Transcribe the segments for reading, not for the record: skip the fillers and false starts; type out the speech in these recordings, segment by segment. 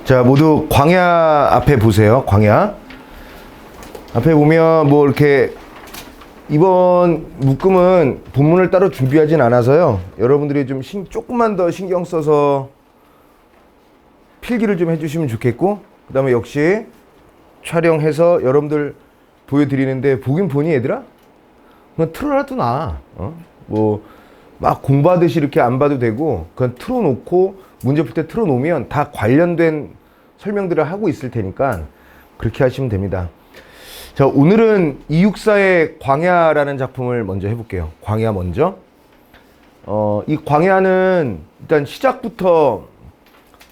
자, 모두 광야 앞에 보세요. 광야 앞에 보면 뭐 이렇게 이번 묶음은 본문을 따로 준비하진 않아서요. 여러분들이 좀 조금만 더 신경 써서 필기를 좀 해주시면 좋겠고, 그 다음에 역시 촬영해서 여러분들 보여드리는데 보긴 보니 얘들아? 그냥 틀어놔도 나. 뭐 막 공부하듯이 이렇게 안 봐도 되고, 그냥 틀어놓고 문제 풀 때 틀어놓으면 다 관련된 설명들을 하고 있을 테니까 그렇게 하시면 됩니다. 자, 오늘은 264의 광야라는 작품을 먼저 해볼게요. 광야 먼저. 이 광야는 일단 시작부터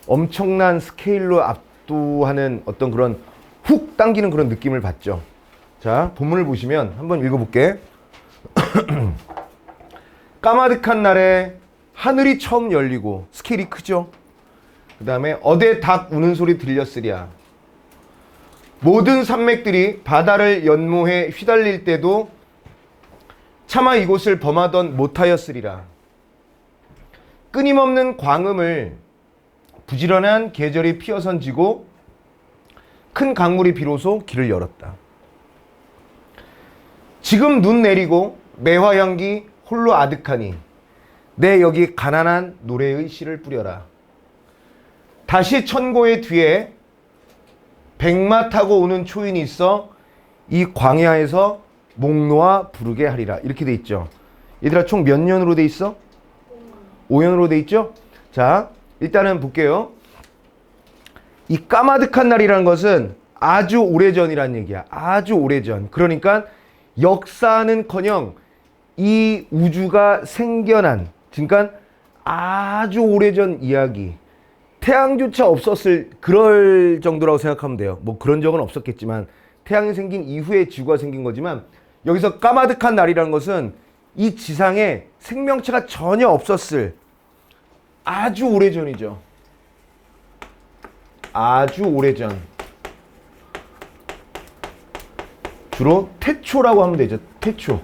엄청난 스케일로 압도하는 어떤 그런 훅 당기는 그런 느낌을 받죠. 자, 본문을 보시면 한번 읽어볼게. 까마득한 날에 하늘이 처음 열리고, 스케일이 크죠. 그 다음에 어대 닭 우는 소리 들렸으랴. 모든 산맥들이 바다를 연모해 휘달릴 때도 차마 이곳을 범하던 못하였으리라. 끊임없는 광음을 부지런한 계절이 피어선지고 큰 강물이 비로소 길을 열었다. 지금 눈 내리고 매화향기 홀로 아득하니 내 여기 가난한 노래의 씨를 뿌려라. 다시 천고의 뒤에 백마 타고 오는 초인이 있어 이 광야에서 목 놓아 부르게 하리라. 이렇게 돼 있죠. 얘들아, 총 몇 년으로 돼 있어? 5년으로 돼 있죠? 자, 일단은 볼게요. 이 까마득한 날이라는 것은 아주 오래전이란 얘기야. 아주 오래전. 그러니까 역사는커녕 이 우주가 생겨난, 그러니까 아주 오래전 이야기. 태양조차 없었을 그럴 정도라고 생각하면 돼요. 뭐 그런 적은 없었겠지만 태양이 생긴 이후에 지구가 생긴 거지만, 여기서 까마득한 날이라는 것은 이 지상에 생명체가 전혀 없었을 아주 오래전이죠. 아주 오래전. 주로 태초라고 하면 되죠. 태초.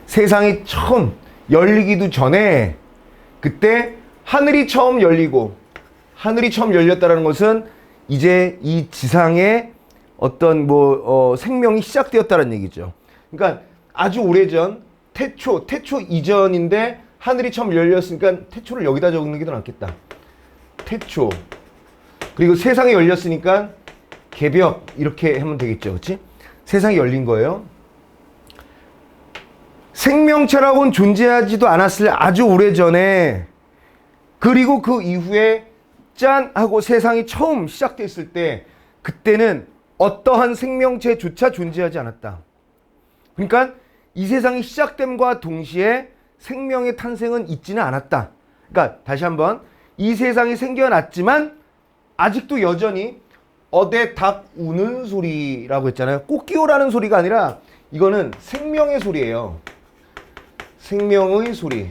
세상이 처음 열리기도 전에, 그때 하늘이 처음 열리고, 하늘이 처음 열렸다는 것은 이제 이 지상에 어떤 생명이 시작되었다는 얘기죠. 그러니까 아주 오래전, 태초 이전인데 하늘이 처음 열렸으니까 태초를 여기다 적는 게 더 낫겠다. 태초. 그리고 세상이 열렸으니까 개벽, 이렇게 하면 되겠죠. 그렇지? 세상이 열린 거예요. 생명체라고는 존재하지도 않았을 아주 오래전에, 그리고 그 이후에 짠 하고 세상이 처음 시작됐을 때, 그때는 어떠한 생명체조차 존재하지 않았다. 그러니까 이 세상이 시작됨과 동시에 생명의 탄생은 있지는 않았다. 그러니까 다시 한번, 이 세상이 생겨났지만 아직도 여전히 어대 닭 우는 소리라고 했잖아요. 꽃기호라는 소리가 아니라 이거는 생명의 소리예요. 생명의 소리.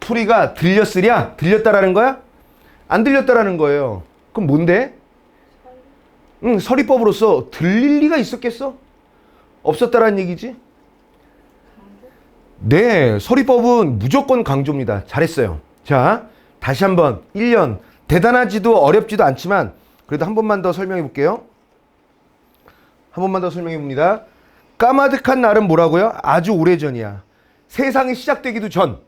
소리가 들렸으랴? 들렸다라는 거야? 안 들렸다라는 거예요. 그럼 뭔데? 서리법으로서 들릴 리가 있었겠어? 없었다라는 얘기지? 네, 서리법은 무조건 강조입니다. 잘했어요. 자, 다시 한번 1년, 대단하지도 어렵지도 않지만 그래도 한 번만 더 설명해 볼게요. 한 번만 더 설명해 봅니다. 까마득한 날은 뭐라고요? 아주 오래전이야. 세상이 시작되기도 전.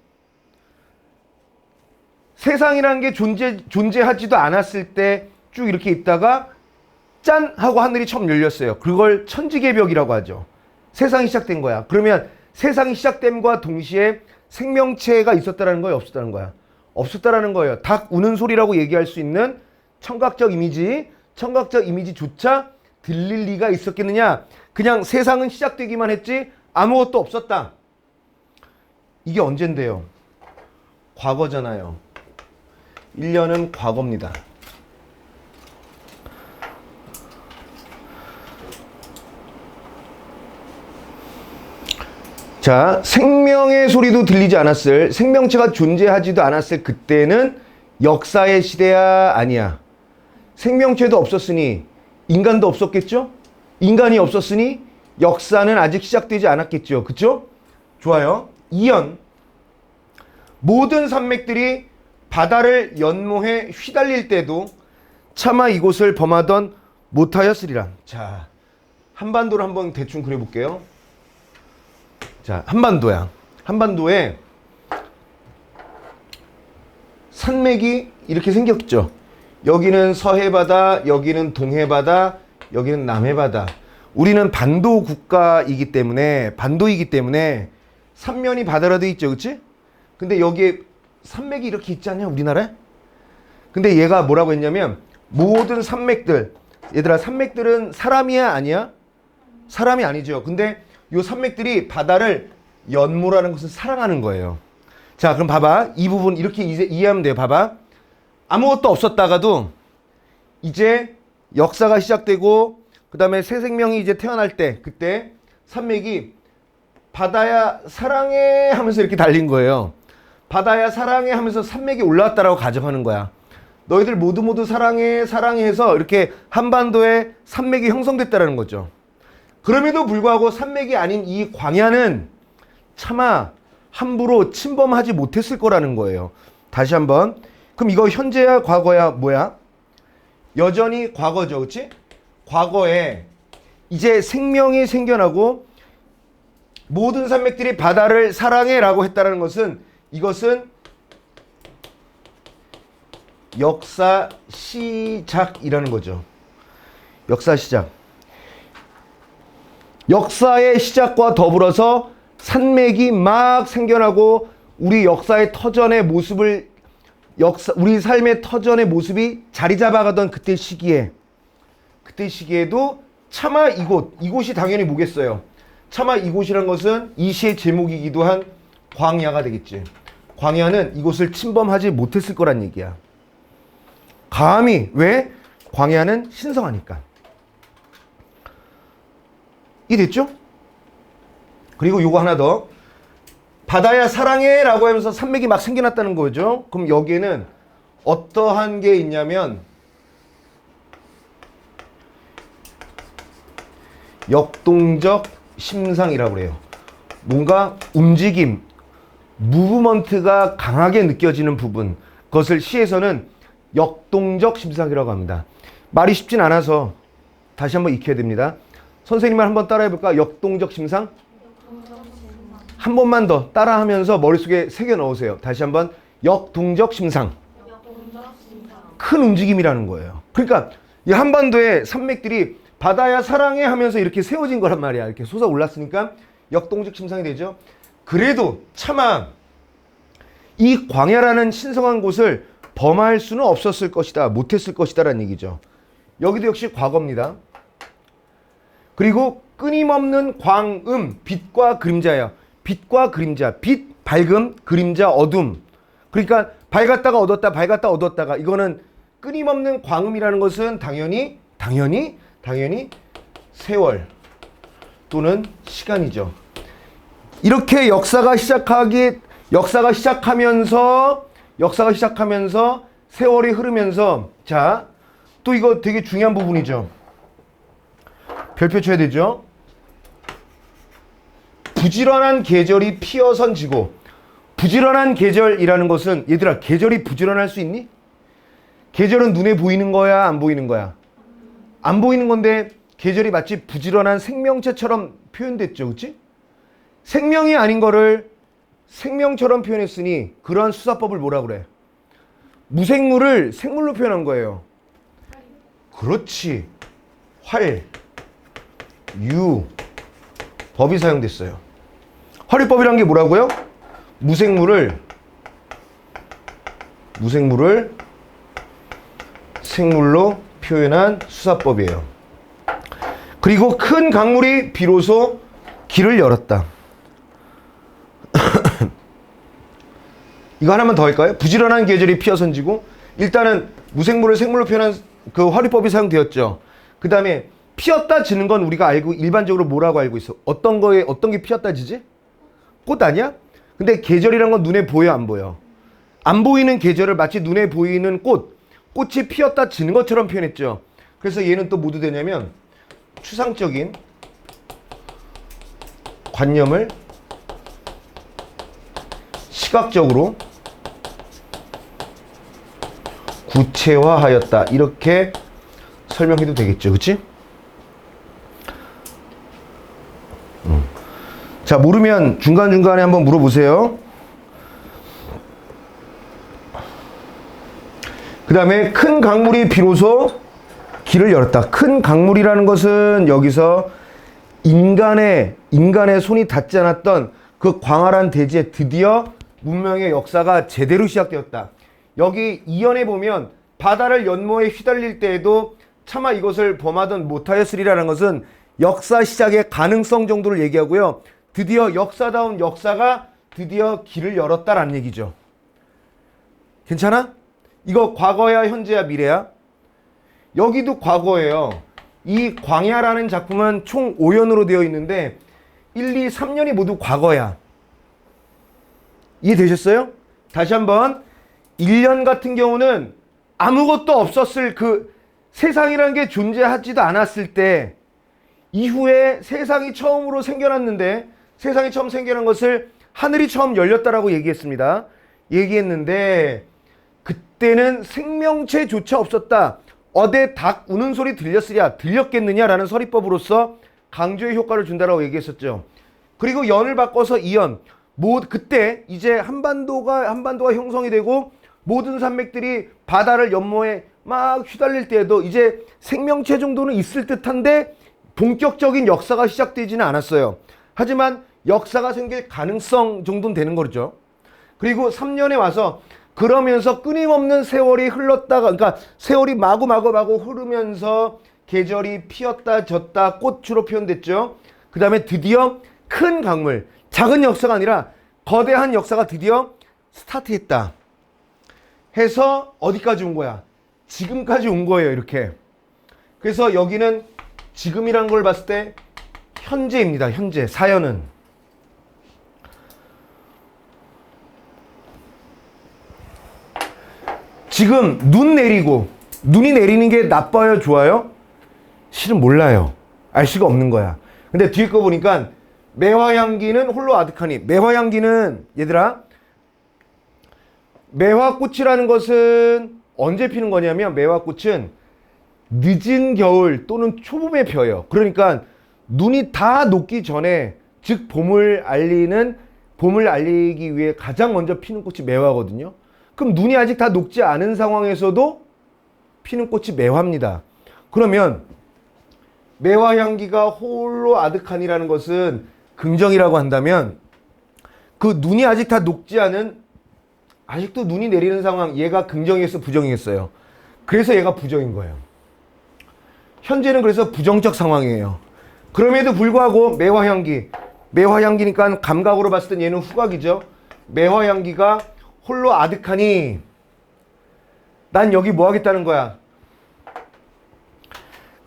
세상이라는 게 존재하지도 않았을 때 쭉 이렇게 있다가 짠 하고 하늘이 처음 열렸어요. 그걸 천지개벽이라고 하죠. 세상이 시작된 거야. 그러면 세상이 시작됨과 동시에 생명체가 있었다는 거야, 없었다는 거야? 없었다라는 거예요. 닭 우는 소리라고 얘기할 수 있는 청각적 이미지조차 들릴 리가 있었겠느냐? 그냥 세상은 시작되기만 했지 아무것도 없었다. 이게 언젠데요? 과거잖아요. 1년은 과거입니다. 자, 생명의 소리도 들리지 않았을, 생명체가 존재하지도 않았을 그때는 역사의 시대야? 아니야. 생명체도 없었으니 인간도 없었겠죠? 인간이 없었으니 역사는 아직 시작되지 않았겠죠. 그쵸? 좋아요. 2연. 모든 산맥들이 바다를 연모해 휘달릴 때도 차마 이곳을 범하던 못하였으리라. 자, 한반도를 한번 대충 그려볼게요. 자, 한반도야. 한반도에 산맥이 이렇게 생겼죠. 여기는 서해바다, 여기는 동해바다, 여기는 남해바다. 우리는 반도 국가이기 때문에, 반도이기 때문에 삼면이 바다로 돼 있죠. 그치? 근데 여기에 산맥이 이렇게 있지 않냐, 우리나라에? 근데 얘가 뭐라고 했냐면, 모든 산맥들, 얘들아, 산맥들은 사람이야, 아니야? 사람이 아니죠. 근데 요 산맥들이 바다를 연모라는 것은 사랑하는 거예요. 자, 그럼 봐봐. 이 부분 이렇게 이해하면 돼요. 봐봐. 아무것도 없었다가도 이제 역사가 시작되고 그 다음에 새 생명이 이제 태어날 때 그때 산맥이 바다야 사랑해 하면서 이렇게 달린 거예요. 바다야 사랑해 하면서 산맥이 올라왔다라고 가정하는 거야. 너희들 모두 사랑해 사랑해 해서 이렇게 한반도에 산맥이 형성됐다라는 거죠. 그럼에도 불구하고 산맥이 아닌 이 광야는 차마 함부로 침범하지 못했을 거라는 거예요. 다시 한번. 그럼 이거 현재야 과거야 뭐야? 여전히 과거죠. 그치? 과거에 이제 생명이 생겨나고 모든 산맥들이 바다를 사랑해 라고 했다는 것은 이것은 역사 시작이라는 거죠. 역사 시작. 역사의 시작과 더불어서 산맥이 막 생겨나고 우리 역사의 터전의 모습을 우리 삶의 터전의 모습이 자리 잡아가던 그때 시기에도 차마 이곳이 당연히 뭐겠어요? 차마 이곳이란 것은 이 시의 제목이기도 한 광야가 되겠지. 광야는 이곳을 침범하지 못했을 거란 얘기야. 감히. 왜? 광야는 신성하니까. 이해됐죠? 그리고 요거 하나 더. 바다야 사랑해 라고 하면서 산맥이 막 생겨났다는 거죠. 그럼 여기에는 어떠한 게 있냐면 역동적 심상이라고 그래요. 뭔가 움직임, 무브먼트가 강하게 느껴지는 부분, 그것을 시에서는 역동적 심상이라고 합니다. 말이 쉽진 않아서 다시 한번 익혀야 됩니다. 선생님만 한번 따라해볼까? 역동적 심상? 한 번만 더 따라하면서 머릿속에 새겨 넣으세요. 다시 한번. 역동적 심상. 큰 움직임이라는 거예요. 그러니까 이 한반도의 산맥들이 바다야 사랑해 하면서 이렇게 세워진 거란 말이야. 이렇게 솟아올랐으니까 역동적 심상이 되죠. 그래도 차마 이 광야라는 신성한 곳을 범할 수는 없었을 것이다. 못했을 것이다 라는 얘기죠. 여기도 역시 과거입니다. 그리고 끊임없는 광음, 빛과 그림자예요. 빛과 그림자, 빛, 밝음, 그림자, 어둠. 그러니까 밝았다가 어둡다, 밝았다 어두웠다가, 이거는 끊임없는 광음이라는 것은 당연히 세월 또는 시간이죠. 이렇게 역사가 시작하면서 세월이 흐르면서, 자, 또 이거 되게 중요한 부분이죠. 별표 쳐야 되죠. 부지런한 계절이 피어선 지고. 부지런한 계절이라는 것은, 얘들아, 계절이 부지런할 수 있니? 계절은 눈에 보이는 거야, 안 보이는 거야? 안 보이는 건데 계절이 마치 부지런한 생명체처럼 표현됐죠. 그치? 생명이 아닌 거를 생명처럼 표현했으니 그러한 수사법을 뭐라 그래? 무생물을 생물로 표현한 거예요. 그렇지. 활, 유, 법이 사용됐어요. 활유법이란 게 뭐라고요? 무생물을 생물로 표현한 수사법이에요. 그리고 큰 강물이 비로소 길을 열었다. 이거 하나만 더 할까요? 부지런한 계절이 피어선지고, 일단은 무생물을 생물로 표현한 그 활유법이 사용되었죠. 그 다음에 피었다 지는 건 우리가 알고 일반적으로 뭐라고 알고 있어? 어떤 게 피었다 지지? 꽃 아니야? 근데 계절이란 건 눈에 보여 안 보여? 안 보이는 계절을 마치 눈에 보이는 꽃이 피었다 지는 것처럼 표현했죠. 그래서 얘는 또 뭐도 되냐면 추상적인 관념을 시각적으로 구체화하였다. 이렇게 설명해도 되겠죠. 그치? 자, 모르면 중간중간에 한번 물어보세요. 그 다음에 큰 강물이 비로소 길을 열었다. 큰 강물이라는 것은 여기서 인간의 손이 닿지 않았던 그 광활한 대지에 드디어 문명의 역사가 제대로 시작되었다. 여기 이연에 보면 바다를 연모에 휘달릴 때에도 차마 이것을 범하든 못하였으리라는 것은 역사 시작의 가능성 정도를 얘기하고요. 드디어 역사다운 역사가 드디어 길을 열었다라는 얘기죠. 괜찮아? 이거 과거야, 현재야, 미래야? 여기도 과거예요. 이 광야라는 작품은 총 5연으로 되어 있는데 1, 2, 3년이 모두 과거야. 이해되셨어요? 다시 한번 1년 같은 경우는 아무것도 없었을 그 세상이라는 게 존재하지도 않았을 때 이후에 세상이 처음으로 생겨났는데 세상이 처음 생겨난 것을 하늘이 처음 열렸다라고 얘기했습니다. 얘기했는데 그때는 생명체조차 없었다. 어디 닭 우는 소리 들렸으랴 들렸겠느냐라는 서리법으로서 강조의 효과를 준다라고 얘기했었죠. 그리고 연을 바꿔서 이연. 그때 이제 한반도가 형성이 되고 모든 산맥들이 바다를 연모에 막 휘달릴 때에도 이제 생명체 정도는 있을 듯한데 본격적인 역사가 시작되지는 않았어요. 하지만 역사가 생길 가능성 정도는 되는 거죠. 그리고 3년에 와서 그러면서 끊임없는 세월이 흘렀다가, 그러니까 세월이 마구 흐르면서 계절이 피었다 졌다 꽃으로 표현됐죠. 그 다음에 드디어 큰 강물, 작은 역사가 아니라 거대한 역사가 드디어 스타트했다 해서 어디까지 온 거야? 지금까지 온 거예요. 이렇게. 그래서 여기는 지금이란 걸 봤을 때 현재입니다. 현재. 사연은 지금 눈이 내리는 게 나빠요, 좋아요? 실은 몰라요. 알 수가 없는 거야. 근데 뒤에 거 보니까 매화향기는 홀로 아득하니. 매화향기는 얘들아, 매화꽃이라는 것은 언제 피는 거냐면 매화꽃은 늦은 겨울 또는 초봄에 펴요. 그러니까 눈이 다 녹기 전에, 즉 봄을 알리기 위해 가장 먼저 피는 꽃이 매화거든요. 그럼 눈이 아직 다 녹지 않은 상황에서도 피는 꽃이 매화입니다. 그러면 매화향기가 홀로 아득하니라는 것은 긍정이라고 한다면 그 눈이 아직 다 녹지 않은, 아직도 눈이 내리는 상황, 얘가 긍정이겠어, 부정이겠어요? 그래서 얘가 부정인 거예요. 현재는 그래서 부정적 상황이에요. 그럼에도 불구하고 매화향기니까 감각으로 봤을 땐 얘는 후각이죠. 매화향기가 홀로 아득하니 난 여기 뭐 하겠다는 거야?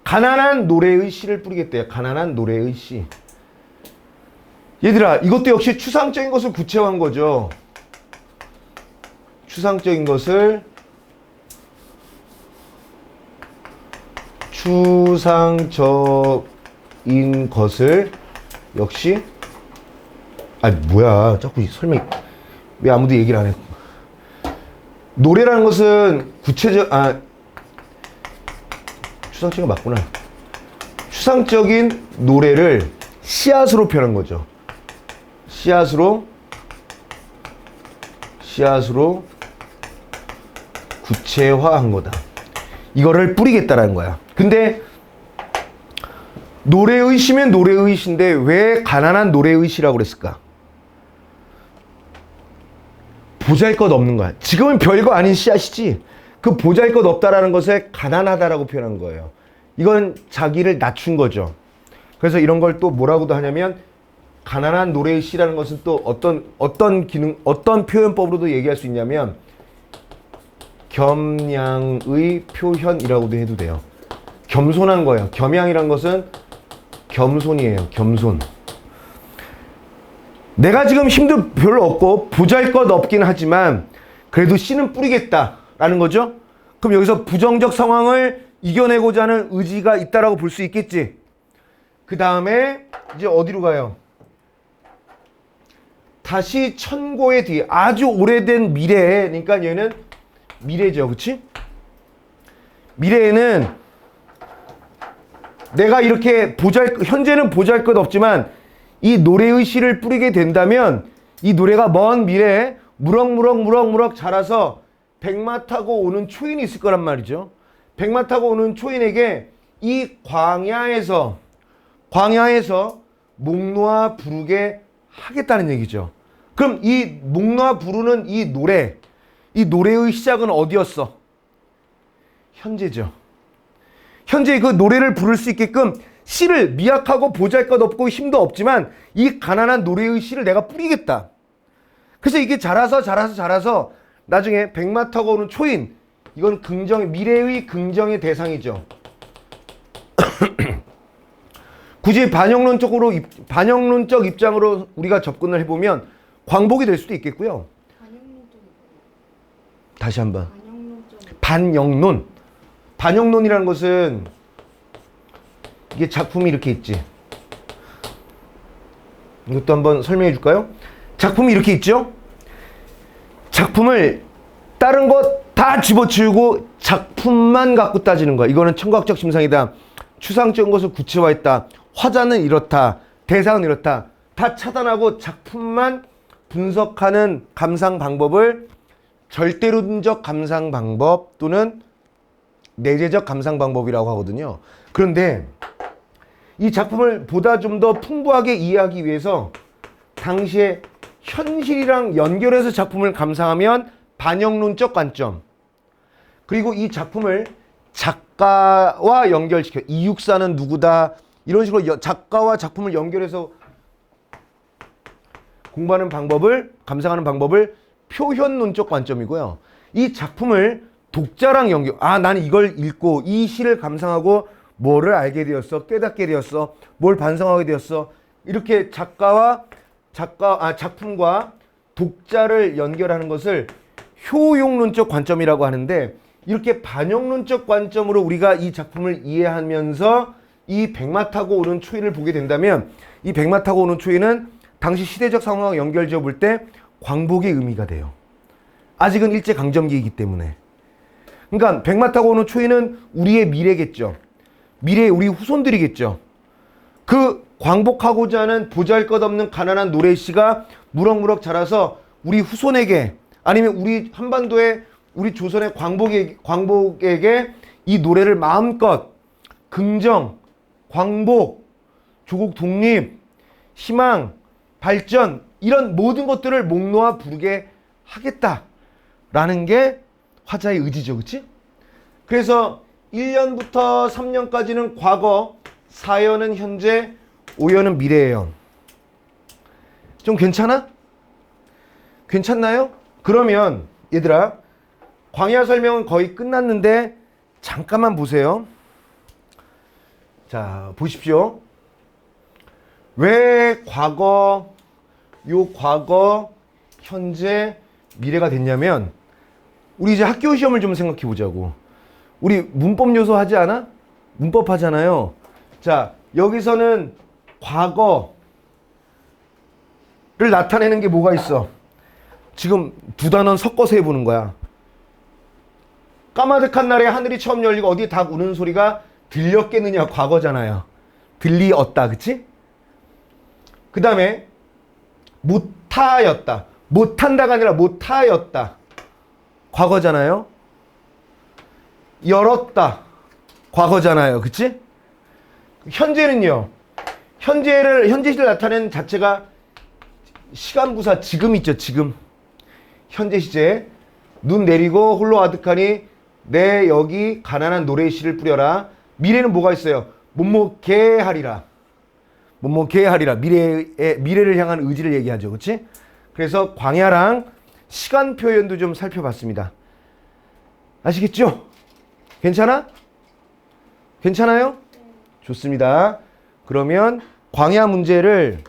가난한 노래의 씨를 뿌리겠대요. 가난한 노래의 씨. 얘들아, 이것도 역시 추상적인 것을 구체화한 거죠. 추상적인 것을 역시 뭐야, 자꾸 설명 왜 아무도 얘기를 안 해? 노래라는 것은 추상적인 거 맞구나. 추상적인 노래를 씨앗으로 표현한 거죠. 씨앗으로 구체화한 거다. 이거를 뿌리겠다라는 거야. 근데 노래의 시면 노래의 시인데 왜 가난한 노래의 시라고 그랬을까? 보잘것없는 거야. 지금은 별거 아닌 씨앗이지 그 보잘것없다라는 것에 가난하다라고 표현한 거예요. 이건 자기를 낮춘 거죠. 그래서 이런 걸 또 뭐라고도 하냐면 가난한 노래의 시라는 것은 또 어떤 표현법으로도 얘기할 수 있냐면 겸양의 표현이라고도 해도 돼요. 겸손한 거예요. 겸양이란 것은 겸손이에요. 겸손. 내가 지금 힘도 별로 없고 보잘것 없긴 하지만 그래도 씨는 뿌리겠다라는 거죠. 그럼 여기서 부정적 상황을 이겨내고자 하는 의지가 있다라고 볼 수 있겠지. 그 다음에 이제 어디로 가요? 다시 천고의 뒤, 아주 오래된 미래에, 그러니까 얘는 미래죠, 그치? 미래에는 내가 이렇게 현재는 보잘것없지만 이 노래의 씨를 뿌리게 된다면 이 노래가 먼 미래에 무럭무럭 자라서 백마 타고 오는 초인이 있을 거란 말이죠. 백마 타고 오는 초인에게 이 광야에서 목 놓아 부르게 하겠다는 얘기죠. 그럼 이 목 놓아 부르는 이 노래의 시작은 어디였어? 현재죠. 현재 그 노래를 부를 수 있게끔 씨를 미약하고 보잘것없고 힘도 없지만 이 가난한 노래의 씨를 내가 뿌리겠다. 그래서 이게 자라서 나중에 백마 타고 오는 초인, 이건 미래의 긍정의 대상이죠. 굳이 반영론적 입장으로 우리가 접근을 해보면 광복이 될 수도 있겠고요. 다시 한번. 반영론이라는 것은 이게 작품이 이렇게 있지. 이것도 한번 설명해 줄까요? 작품이 이렇게 있죠? 작품을 다른 것 다 집어치우고 작품만 갖고 따지는 거야. 이거는 청각적 심상이다. 추상적인 것을 구체화했다. 화자는 이렇다. 대상은 이렇다. 다 차단하고 작품만 분석하는 감상 방법을 절대론적 감상 방법 또는 내재적 감상 방법이라고 하거든요. 그런데 이 작품을 보다 좀 더 풍부하게 이해하기 위해서 당시에 현실이랑 연결해서 작품을 감상하면 반영론적 관점, 그리고 이 작품을 작가와 연결시켜 이육사는 누구다 이런 식으로 작가와 작품을 연결해서 공부하는 방법을 감상하는 방법을 표현론적 관점이고요. 이 작품을 독자랑 연결, 나는 이걸 읽고 이 시를 감상하고 뭐를 알게 되었어, 깨닫게 되었어, 뭘 반성하게 되었어, 이렇게 작품과 독자를 연결하는 것을 효용론적 관점이라고 하는데, 이렇게 반영론적 관점으로 우리가 이 작품을 이해하면서 이 백마 타고 오는 초인을 보게 된다면, 이 백마 타고 오는 초인은 당시 시대적 상황과 연결지어 볼 때 광복의 의미가 돼요. 아직은 일제강점기이기 때문에. 그러니까 백마 타고 오는 초인은 우리의 미래겠죠. 미래의 우리 후손들이겠죠. 그 광복하고자 하는 보잘것없는 가난한 노래씨가 무럭무럭 자라서 우리 후손에게, 아니면 우리 한반도의 우리 조선의 광복에게 이 노래를 마음껏 긍정, 광복, 조국 독립, 희망, 발전, 이런 모든 것들을 목 놓아 부르게 하겠다라는 게 화자의 의지죠. 그치? 그래서 1년부터 3년까지는 과거, 4년은 현재, 5년은 미래예요. 좀 괜찮아? 괜찮나요? 그러면 얘들아, 광야 설명은 거의 끝났는데 잠깐만 보세요. 자, 보십시오. 왜 과거, 현재, 미래가 됐냐면, 우리 이제 학교 시험을 좀 생각해 보자고. 우리 문법 요소 하지 않아? 문법 하잖아요. 자, 여기서는 과거를 나타내는 게 뭐가 있어? 지금 두 단어 섞어서 해보는 거야. 까마득한 날에 하늘이 처음 열리고 어디에 닭 우는 소리가 들렸겠느냐, 과거잖아요. 들리었다, 그치? 그 다음에 못하였다. 못한다가 아니라 못하였다. 과거잖아요. 열었다. 과거잖아요. 그치? 현재는요. 현재 시를 나타내는 자체가 시간부사 지금 있죠. 지금. 현재 시제. 눈 내리고 홀로 아득하니 내 여기 가난한 노래의 씨를 뿌려라. 미래는 뭐가 있어요? 못먹게 하리라. 못먹게 하리라. 미래를 향한 의지를 얘기하죠. 그치? 그래서 광야랑 시간 표현도 좀 살펴봤습니다. 아시겠죠? 괜찮아? 괜찮아요? 좋습니다. 그러면 광야 문제를,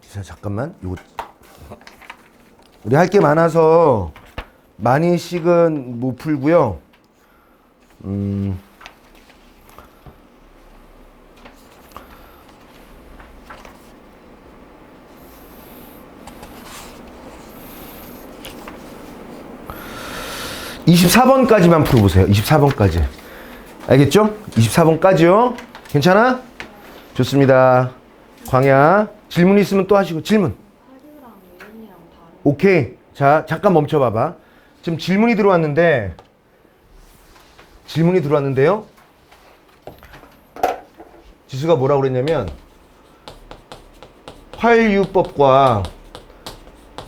자, 잠깐만. 요거 우리 할 게 많아서 많이씩은 못 풀고요. 24번까지만 풀어보세요. 24번까지. 알겠죠? 24번까지요. 괜찮아? 좋습니다. 광야. 질문 있으면 또 하시고. 질문. 오케이. 자, 잠깐 멈춰봐봐. 지금 질문이 들어왔는데요. 지수가 뭐라고 그랬냐면 활유법과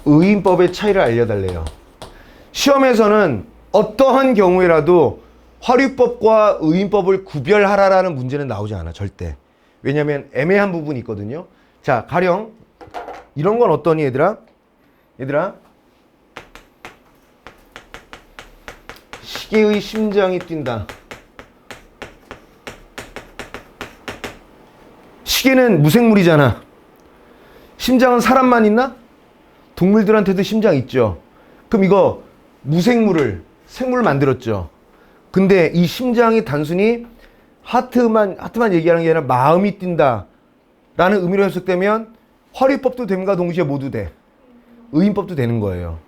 의인법의 차이를 알려달래요. 시험에서는 어떠한 경우에라도 활유법과 의인법을 구별하라라는 문제는 나오지 않아. 절대. 왜냐면 애매한 부분이 있거든요. 자, 가령 이런 건 어떠니 얘들아? 시계의 심장이 뛴다. 시계는 무생물이잖아. 심장은 사람만 있나? 동물들한테도 심장 있죠. 그럼 이거 무생물을 생물을 만들었죠. 근데 이 심장이 단순히 하트만 얘기하는 게 아니라 마음이 뛴다 라는 의미로 해석되면 활유법도 됨과 동시에 모두 돼. 의인법도 되는 거예요.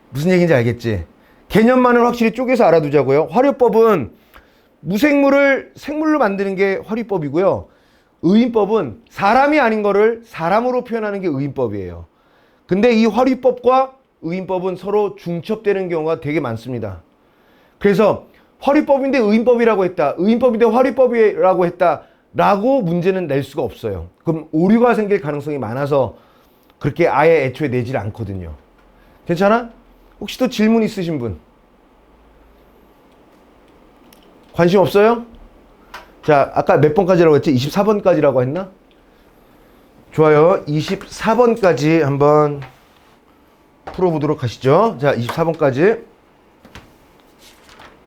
무슨 얘기인지 알겠지? 개념만을 확실히 쪼개서 알아두자고요. 활유법은 무생물을 생물로 만드는 게 활유법이고요. 의인법은 사람이 아닌 거를 사람으로 표현하는 게 의인법이에요. 근데 이 활유법과 의인법은 서로 중첩되는 경우가 되게 많습니다. 그래서 활유법인데 의인법이라고 했다. 의인법인데 활유법이라고 했다. 라고 문제는 낼 수가 없어요. 그럼 오류가 생길 가능성이 많아서 그렇게 아예 애초에 내질 않거든요. 괜찮아? 혹시 또 질문 있으신 분? 관심 없어요? 자, 아까 몇 번까지라고 했지? 24번까지라고 했나? 좋아요. 24번까지 한번 풀어보도록 하시죠. 자, 24번까지.